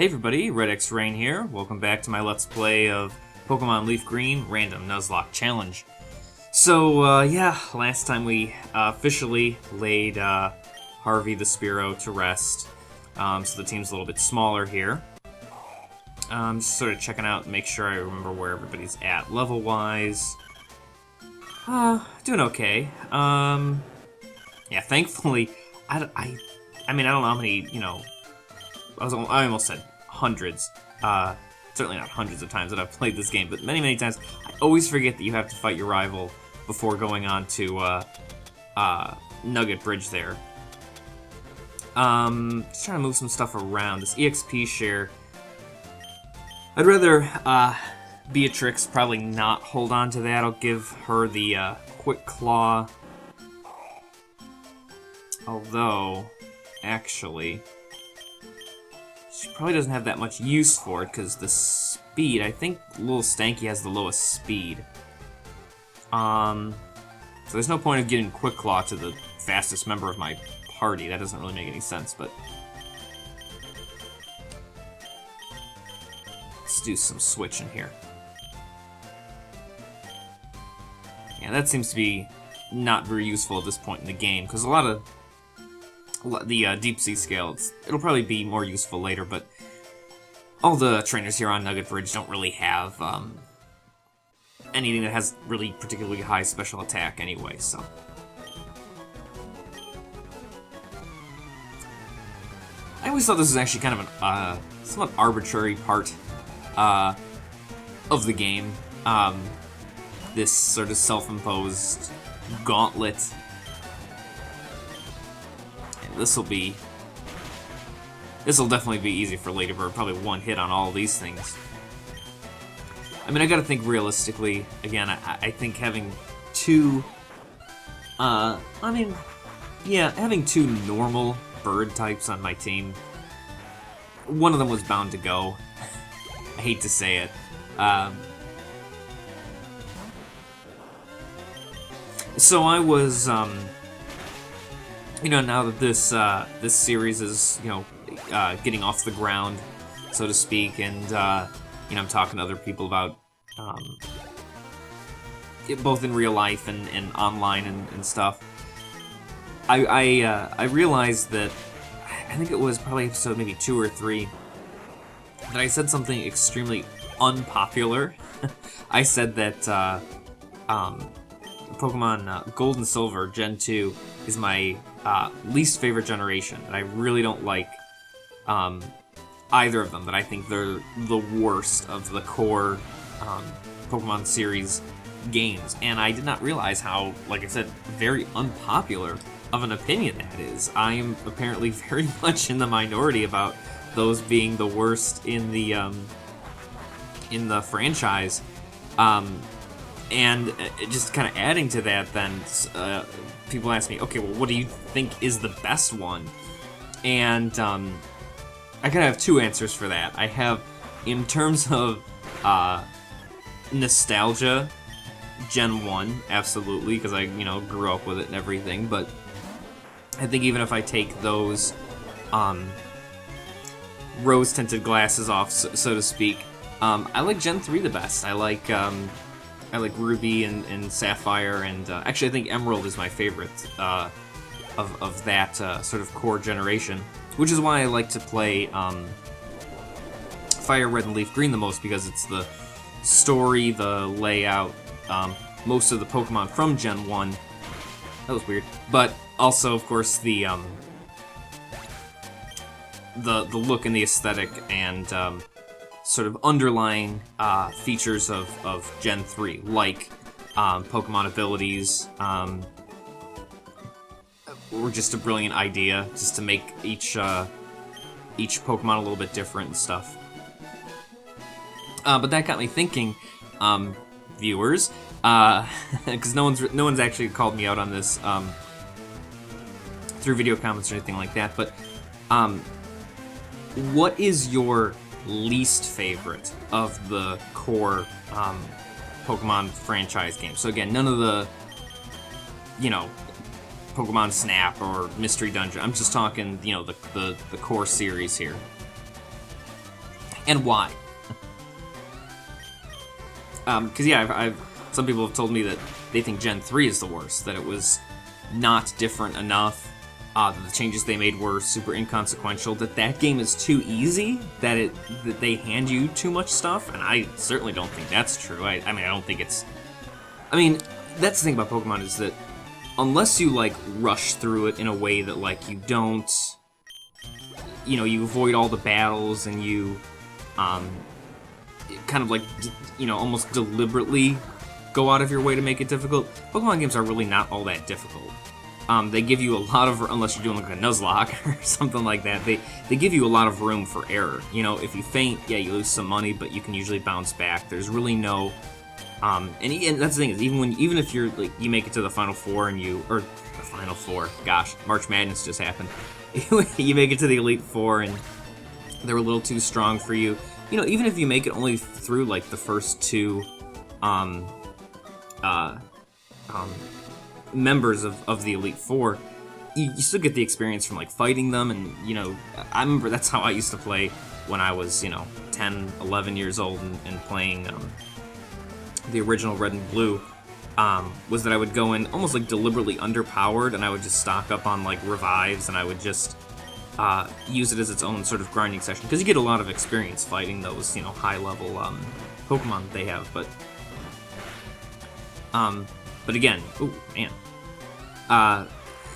Hey everybody, Red X Rain here. Welcome back to my Let's Play of Pokemon LeafGreen Random Nuzlocke Challenge. So, yeah, last time we officially laid Harvey the Spearow to rest. So the team's a little bit smaller here. Just sort of checking out and make sure I remember where everybody's at level-wise. Doing okay. Yeah, thankfully, I mean, I don't know how many, I almost said hundreds. Certainly not hundreds of times that I've played this game, but many, many times. I always forget that you have to fight your rival before going on to Nugget Bridge there. Just trying to move some stuff around. This EXP share. I'd rather Beatrix probably not hold on to that. I'll give her the Quick Claw. Although, actually, she probably doesn't have that much use for it because the speed, I think Little Stanky has the lowest speed. So there's no point of getting Quick Claw to the fastest member of my party. That doesn't really make any sense, but let's do some switching here. Yeah, that seems to be not very useful at this point in the game because a lot of the Deep Sea scale, it'll probably be more useful later, but all the trainers here on Nugget Bridge don't really have anything that has really particularly high special attack anyway, so. I always thought this was actually kind of an somewhat arbitrary part of the game. This sort of self-imposed gauntlet. This'll definitely be easy for Ladybird, probably one hit on all these things. I mean, I gotta think realistically. Again, I think having two, having two normal bird types on my team, one of them was bound to go. I hate to say it. So I was, now that this this series is, getting off the ground, so to speak, and I'm talking to other people about both in real life and online and stuff. I realized that I think it was probably episode maybe 2 or 3 that I said something extremely unpopular. I said that Pokemon Gold and Silver Gen 2 is my least favorite generation, and I really don't like either of them, that I think they're the worst of the core Pokemon series games, and I did not realize how, like I said, very unpopular of an opinion that is. I am apparently very much in the minority about those being the worst in the franchise, and just kind of adding to that, then people ask me, okay, well, what do you think is the best one? And I kind of have two answers for that. I have, in terms of nostalgia, Gen 1, absolutely, because I, grew up with it and everything, but I think even if I take those rose-tinted glasses off, so to speak, I like Gen 3 the best. I like Ruby and Sapphire, and actually I think Emerald is my favorite of that sort of core generation, which is why I like to play Fire Red and Leaf Green the most, because it's the story, the layout, most of the Pokemon from Gen 1. That was weird. But also, of course, the look and the aesthetic and sort of underlying features of Gen 3, like Pokemon abilities, were just a brilliant idea, just to make each Pokemon a little bit different and stuff. But that got me thinking, viewers, because no one's actually called me out on this through video comments or anything like that. But what is your least favorite of the core Pokemon franchise games? So again, none of the, Pokemon Snap or Mystery Dungeon. I'm just talking, the core series here. and why. Because yeah, I've some people have told me that they think Gen 3 is the worst, that it was not different enough, that the changes they made were super inconsequential, that game is too easy, that they hand you too much stuff, and I certainly don't think that's true. I mean, I don't think it's... I mean, that's the thing about Pokemon, is that unless you, like, rush through it in a way that, like, you don't... You know, you avoid all the battles, and you, kind of, like, you know, almost deliberately go out of your way to make it difficult. Pokemon games are really not all that difficult. They give you a lot of, unless you're doing like a Nuzlocke or something like that, they give you a lot of room for error. You know, if you faint, yeah, you lose some money, but you can usually bounce back. There's really no, and that's the thing, is even if you're like, you make it to the Final Four or the Final Four, gosh, March Madness just happened. You make it to the Elite Four and they're a little too strong for you. You know, even if you make it only through like the first two, members of the Elite Four, you still get the experience from like fighting them, and you know, I remember that's how I used to play when I was, you know, 10, 11 years old and playing the original Red and Blue, was that I would go in almost like deliberately underpowered, and I would just stock up on like revives, and I would just use it as its own sort of grinding session, because you get a lot of experience fighting those, you know, high level Pokemon that they have, but again, ooh, man,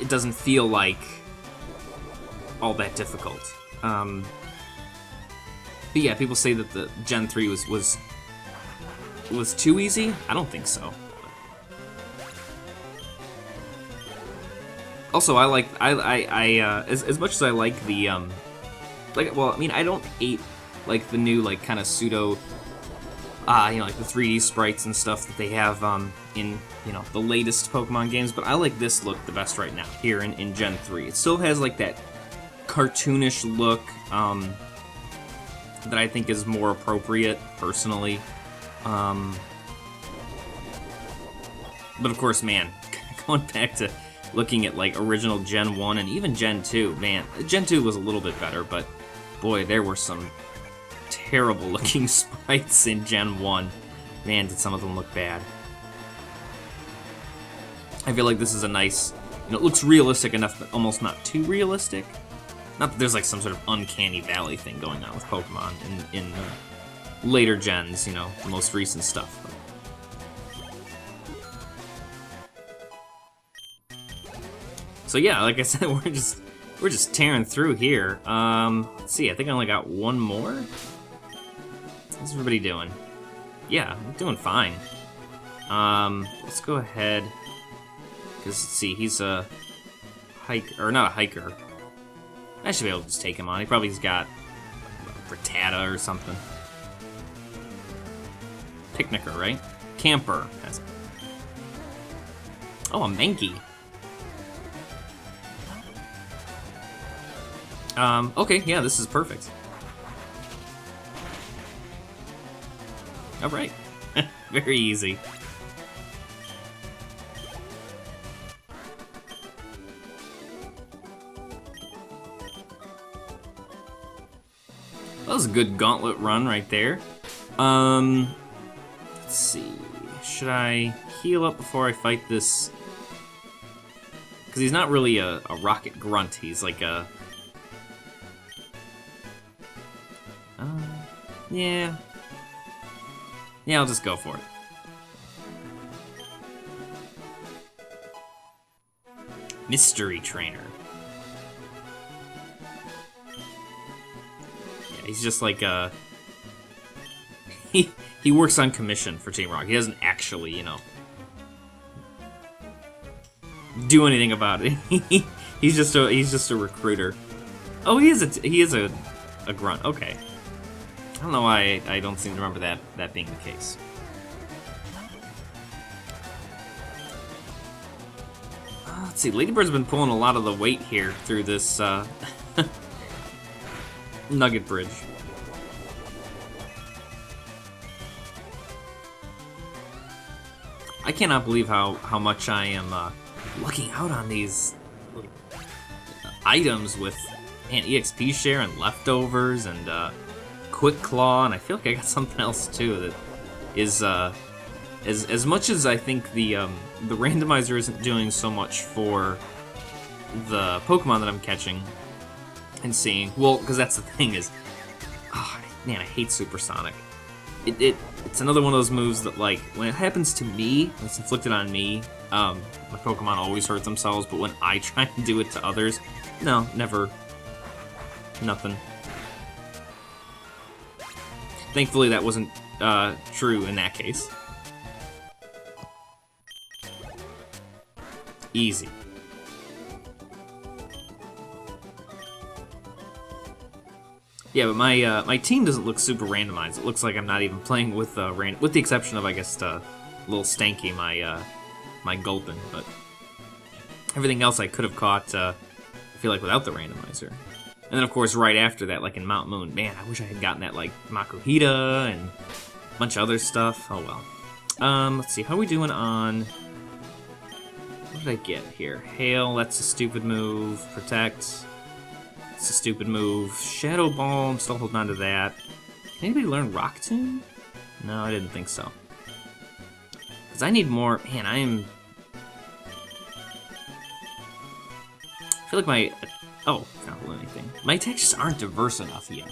it doesn't feel like all that difficult. But yeah, people say that the Gen 3 was too easy. I don't think so. Also, I like as much as I like the like, well, I mean, I don't hate like the new like kind of pseudo you know, like the 3D sprites and stuff that they have in, you know, the latest Pokemon games, but I like this look the best right now, here in Gen 3. It still has like that cartoonish look that I think is more appropriate, personally. But of course, man, going back to looking at like original Gen 1 and even Gen 2, man, Gen 2 was a little bit better, but boy, there were some terrible looking sprites in Gen 1. Man, did some of them look bad. I feel like this is a nice, you know, it looks realistic enough, but almost not too realistic. Not that there's like some sort of uncanny valley thing going on with Pokemon in later gens, you know, the most recent stuff. So yeah, like I said, we're just tearing through here. Let's see, I think I only got one more. How's everybody doing? Yeah, I'm doing fine. Let's go ahead, because let's see, he's a hiker, or not a hiker. I should be able to just take him on. He probably's got Rattata or something. Picnicker, right? Camper. Oh, a Mankey. Okay, yeah, this is perfect. Alright. Very easy. That was a good gauntlet run right there. Let's see. Should I heal up before I fight this? Because he's not really a rocket grunt. He's like a... yeah. Yeah, I'll just go for it. Mystery Trainer. Yeah, he's just like he works on commission for Team Rocket. He doesn't actually, you know, do anything about it. he's just a recruiter. Oh, he is a grunt. Okay. I don't know why I don't seem to remember that being the case. Let's see, Ladybird's been pulling a lot of the weight here through this Nugget Bridge. I cannot believe how much I am looking out on these little items with, man, EXP share and leftovers and Quick Claw, and I feel like I got something else too that is as much as I think the randomizer isn't doing so much for the Pokemon that I'm catching and seeing. Well, because that's the thing is, oh, man, I hate Supersonic. It's another one of those moves that, like, when it happens to me, when it's inflicted on me, my Pokemon always hurt themselves, but when I try and do it to others, no, never. Nothing. Thankfully, that wasn't true in that case. Easy. Yeah, but my team doesn't look super randomized. It looks like I'm not even playing with with the exception of, I guess, little Stanky, my Gulpin, but everything else I could have caught, I feel like, without the randomizer. And then, of course, right after that, like in Mount Moon, man, I wish I had gotten that, like, Makuhita and a bunch of other stuff. Oh, well. Let's see, how are we doing on... What did I get here? Hail, that's a stupid move. Protect, that's a stupid move. Shadow Ball, I'm still holding on to that. Can anybody learn Rock Tomb? No, I didn't think so. Because I need more... Man, I feel like my... Oh, not learn anything. My attacks just aren't diverse enough yet.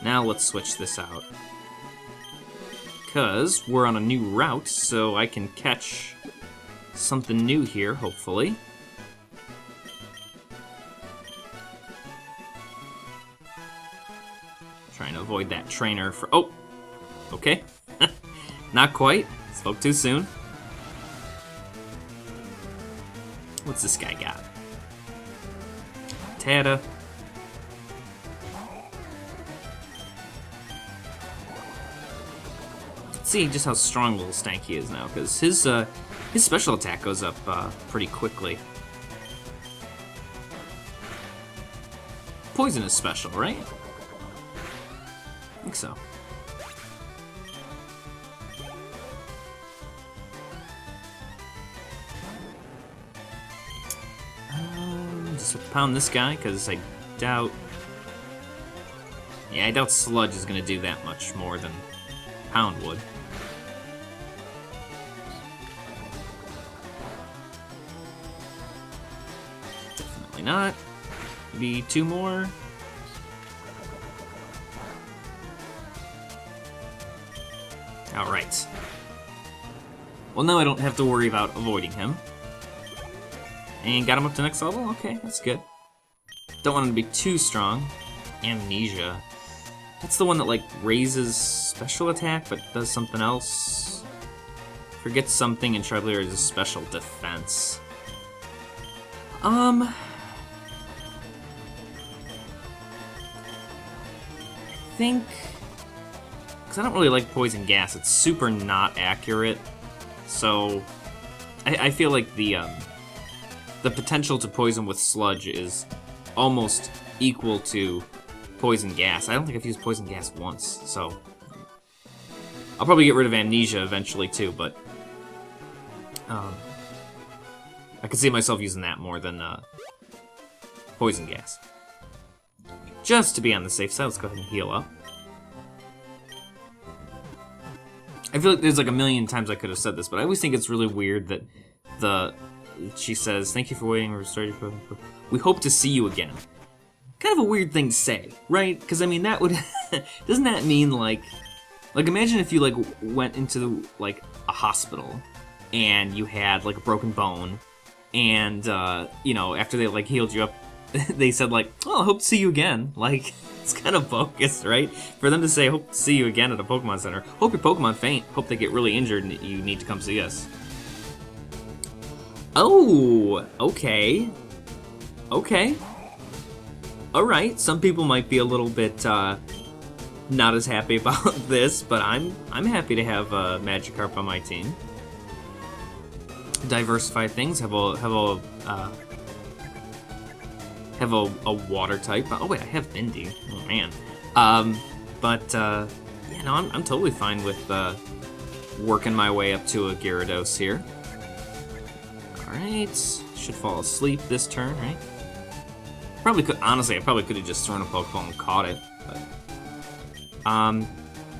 Now let's switch this out. Because we're on a new route, so I can catch something new here, hopefully. Trying to avoid that trainer for... Oh! Okay. Not quite. Spoke too soon. What's this guy got? Tata. Let's see just how strong little Stanky is now, because his special attack goes up pretty quickly. Poison is special, right? I think so. Just pound this guy, because I doubt... Yeah, I doubt Sludge is going to do that much more than Pound would. Definitely not. Maybe two more. Alright. Well, now I don't have to worry about avoiding him. And got him up to next level? Okay, that's good. Don't want him to be too strong. Amnesia. That's the one that, like, raises special attack, but does something else. Forgets something, and Charlier is a special defense. I think... Because I don't really like Poison Gas. It's super not accurate. So, I feel like the potential to poison with Sludge is almost equal to Poison Gas. I don't think I've used Poison Gas once, so... I'll probably get rid of Amnesia eventually, too, but... I could see myself using that more than Poison Gas. Just to be on the safe side, let's go ahead and heal up. I feel like there's like a million times I could have said this, but I always think it's really weird that she says, "Thank you for waiting, we hope to see you again." Kind of a weird thing to say, right? Because, I mean, that would... Doesn't that mean, like, imagine if you, like, went into, like, a hospital, and you had, like, a broken bone, and, you know, after they, like, healed you up, they said, like, "Oh, I hope to see you again." Like, it's kind of bogus, right? For them to say, "Hope to see you again at a Pokemon Center." Hope your Pokemon faint. Hope they get really injured and you need to come see us. Oh, okay. Okay. Alright, some people might be a little bit, not as happy about this, but I'm happy to have Magikarp on my team. Diversify things, have a water type. Oh wait, I have Mindy. Oh man. Yeah, no, I'm totally fine with working my way up to a Gyarados here. Alright, should fall asleep this turn, right? Probably could, honestly, I probably could have just thrown a Pokeball and caught it, but...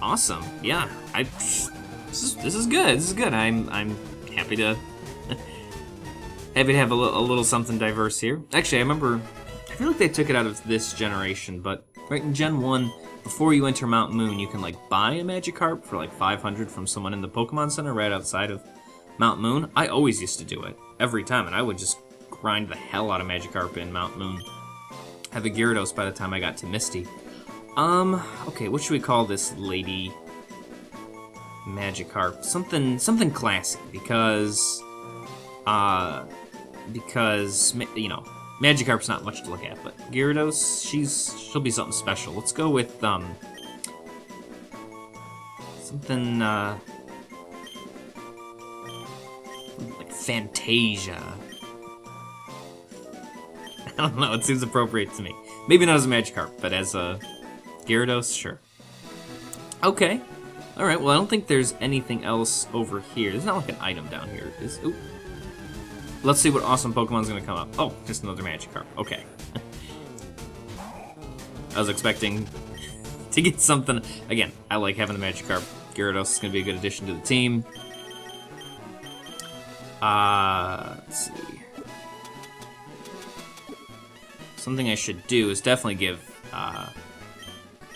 Awesome. Yeah, this is good. This is good. I'm happy to have a little something diverse here. Actually, I feel like they took it out of this generation, but right in Gen 1, before you enter Mount Moon, you can like buy a Magikarp for like 500 from someone in the Pokemon Center right outside of Mount Moon. I always used to do it every time, and I would just grind the hell out of Magikarp in Mount Moon. Have a Gyarados by the time I got to Misty. Okay, what should we call this lady Magikarp? Something classy, because, you know, Magikarp's not much to look at, but Gyarados, she'll be something special. Let's go with, something, like Fantasia. I don't know, it seems appropriate to me. Maybe not as a Magikarp, but as a Gyarados, sure. Okay. Alright, well, I don't think there's anything else over here. There's not like an item down here. Ooh. Let's see what awesome Pokemon's gonna come up. Oh, just another Magikarp. Okay. I was expecting to get something. Again, I like having the Magikarp. Gyarados is gonna be a good addition to the team. Let's see. Something I should do is definitely give,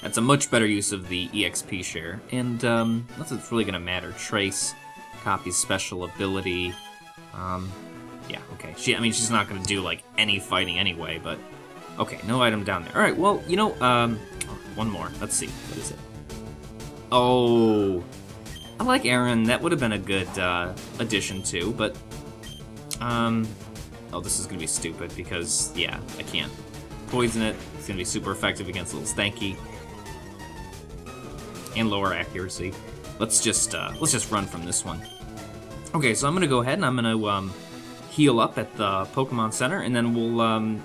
that's a much better use of the EXP share. And, nothing's really gonna matter. Trace, copy special ability, yeah, okay. She's not gonna do, like, any fighting anyway, but... Okay, no item down there. Alright, well, you know, one more. Let's see. What is it? Oh... I like Aaron. That would have been a good, addition, too, but... Oh, this is gonna be stupid, because, yeah, I can't poison it. It's gonna be super effective against little Stanky. And lower accuracy. Let's just run from this one. Okay, so I'm gonna go ahead and I'm gonna, heal up at the Pokemon Center, and then we'll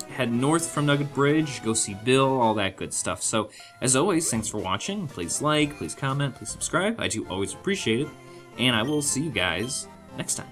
head north from Nugget Bridge, go see Bill, all that good stuff. So, as always, thanks for watching. Please like, please comment, please subscribe. I do always appreciate it. And I will see you guys next time.